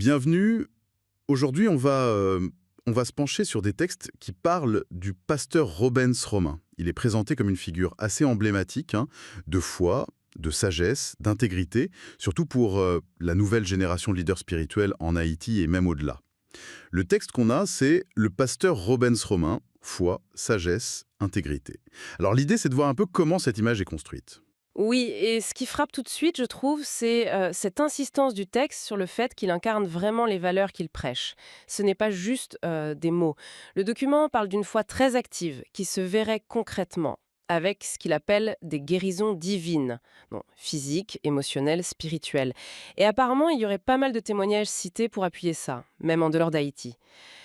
Bienvenue. Aujourd'hui, on va se pencher sur des textes qui parlent du pasteur Rubens Romain. Il est présenté comme une figure assez emblématique, de foi, de sagesse, d'intégrité, surtout pour la nouvelle génération de leaders spirituels en Haïti et même au-delà. Le texte qu'on a, c'est le pasteur Rubens Romain, foi, sagesse, intégrité. Alors l'idée, c'est de voir un peu comment cette image est construite. Oui, et ce qui frappe tout de suite, je trouve, c'est cette insistance du texte sur le fait qu'il incarne vraiment les valeurs qu'il prêche. Ce n'est pas juste des mots. Le document parle d'une foi très active, qui se verrait concrètement, avec ce qu'il appelle des guérisons divines, bon, physiques, émotionnelles, spirituelles. Et apparemment, il y aurait pas mal de témoignages cités pour appuyer ça, même en dehors d'Haïti.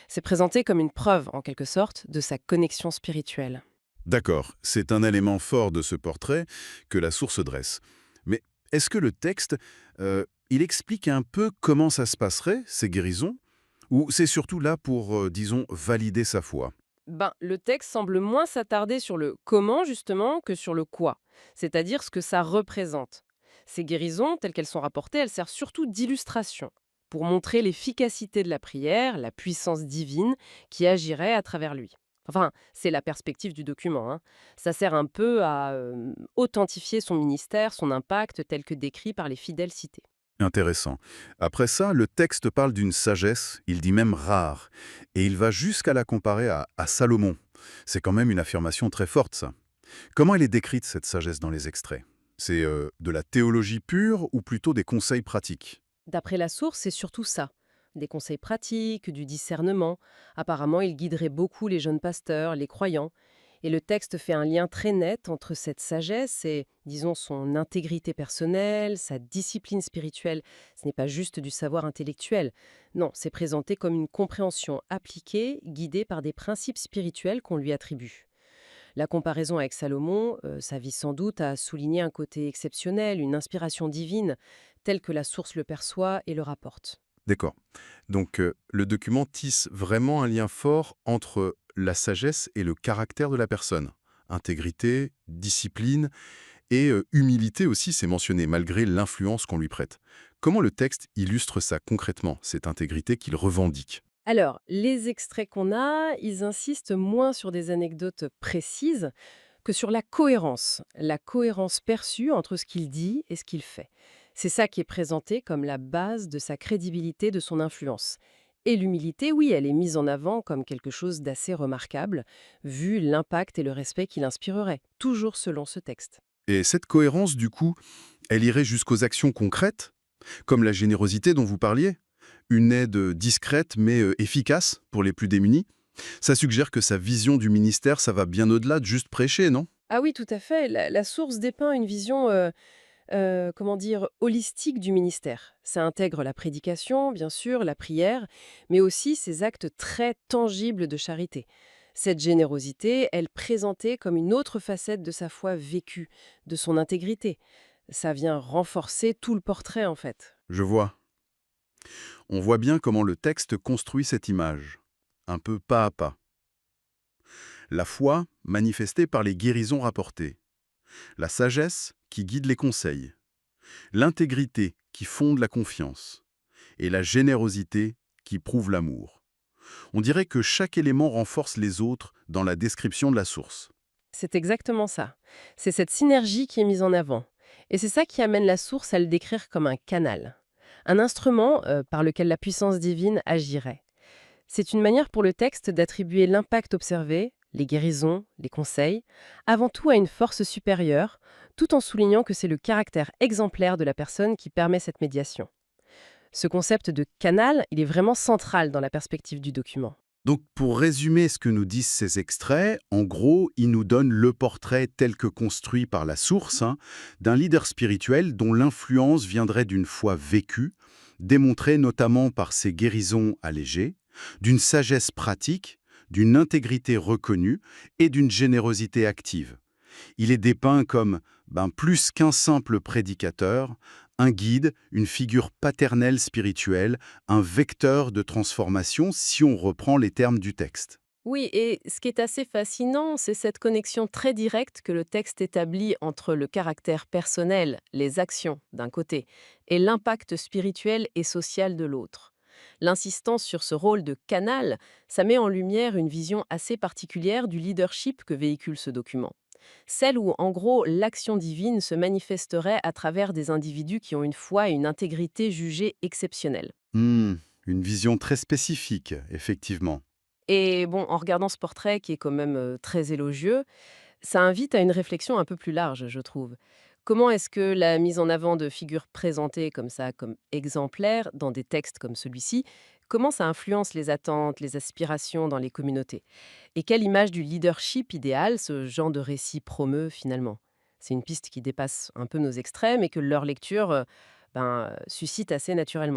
C'est présenté comme une preuve, en quelque sorte, de sa connexion spirituelle. D'accord, c'est un élément fort de ce portrait que la source dresse. Mais est-ce que le texte, il explique un peu comment ça se passerait, ces guérisons? Ou c'est surtout là pour, disons, valider sa foi? Ben, le texte semble moins s'attarder sur le comment, justement, que sur le quoi, c'est-à-dire ce que ça représente. Ces guérisons, telles qu'elles sont rapportées, elles servent surtout d'illustration, pour montrer l'efficacité de la prière, la puissance divine qui agirait à travers lui. Enfin, c'est la perspective du document, hein. Ça sert un peu à authentifier son ministère, son impact, tel que décrit par les fidèles cités. Intéressant. Après ça, le texte parle d'une sagesse, il dit même rare, et il va jusqu'à la comparer à Salomon. C'est quand même une affirmation très forte, ça. Comment elle est décrite, cette sagesse, dans les extraits? C'est de la théologie pure ou plutôt des conseils pratiques? D'après la source, c'est surtout ça. Des conseils pratiques, du discernement. Apparemment, il guiderait beaucoup les jeunes pasteurs, les croyants. Et le texte fait un lien très net entre cette sagesse et, disons, son intégrité personnelle, sa discipline spirituelle. Ce n'est pas juste du savoir intellectuel. Non, c'est présenté comme une compréhension appliquée, guidée par des principes spirituels qu'on lui attribue. La comparaison avec Salomon, ça vise sans doute à souligner un côté exceptionnel, une inspiration divine, telle que la source le perçoit et le rapporte. D'accord. Donc, le document tisse vraiment un lien fort entre la sagesse et le caractère de la personne. Intégrité, discipline et humilité aussi, c'est mentionné, malgré l'influence qu'on lui prête. Comment le texte illustre ça concrètement, cette intégrité qu'il revendique? Alors, les extraits qu'on a, ils insistent moins sur des anecdotes précises que sur la cohérence perçue entre ce qu'il dit et ce qu'il fait. C'est ça qui est présenté comme la base de sa crédibilité, de son influence. Et l'humilité, oui, elle est mise en avant comme quelque chose d'assez remarquable, vu l'impact et le respect qu'il inspirerait, toujours selon ce texte. Et cette cohérence, du coup, elle irait jusqu'aux actions concrètes, comme la générosité dont vous parliez? Une aide discrète mais efficace pour les plus démunis? Ça suggère que sa vision du ministère, ça va bien au-delà de juste prêcher, non? Ah oui, tout à fait. La source dépeint une vision, comment dire, holistique du ministère. Ça intègre la prédication, bien sûr, la prière, mais aussi ces actes très tangibles de charité. Cette générosité, elle présentait comme une autre facette de sa foi vécue, de son intégrité. Ça vient renforcer tout le portrait, en fait. Je vois. On voit bien comment le texte construit cette image, un peu pas à pas. La foi manifestée par les guérisons rapportées, la sagesse qui guide les conseils, l'intégrité qui fonde la confiance, et la générosité qui prouve l'amour. On dirait que chaque élément renforce les autres dans la description de la source. C'est exactement ça. C'est cette synergie qui est mise en avant. Et c'est ça qui amène la source à le décrire comme un canal. Un instrument par lequel la puissance divine agirait. C'est une manière pour le texte d'attribuer l'impact observé, les guérisons, les conseils, avant tout à une force supérieure, tout en soulignant que c'est le caractère exemplaire de la personne qui permet cette médiation. Ce concept de canal, il est vraiment central dans la perspective du document. Donc, pour résumer ce que nous disent ces extraits, en gros, ils nous donnent le portrait tel que construit par la source, d'un leader spirituel dont l'influence viendrait d'une foi vécue, démontrée notamment par ses guérisons allégées, d'une sagesse pratique, d'une intégrité reconnue et d'une générosité active. Il est dépeint comme plus qu'un simple prédicateur, un guide, une figure paternelle spirituelle, un vecteur de transformation si on reprend les termes du texte. Oui, et ce qui est assez fascinant, c'est cette connexion très directe que le texte établit entre le caractère personnel, les actions d'un côté, et l'impact spirituel et social de l'autre. L'insistance sur ce rôle de canal, ça met en lumière une vision assez particulière du leadership que véhicule ce document. Celle où, en gros, l'action divine se manifesterait à travers des individus qui ont une foi et une intégrité jugées exceptionnelles. Hmm, une vision très spécifique, effectivement. Et bon, en regardant ce portrait qui est quand même très élogieux, ça invite à une réflexion un peu plus large, je trouve. Comment est-ce que la mise en avant de figures présentées comme ça, comme exemplaires, dans des textes comme celui-ci, comment ça influence les attentes, les aspirations dans les communautés? Et quelle image du leadership idéal ce genre de récit promeut finalement? C'est une piste qui dépasse un peu nos extrêmes et que leur lecture suscite assez naturellement.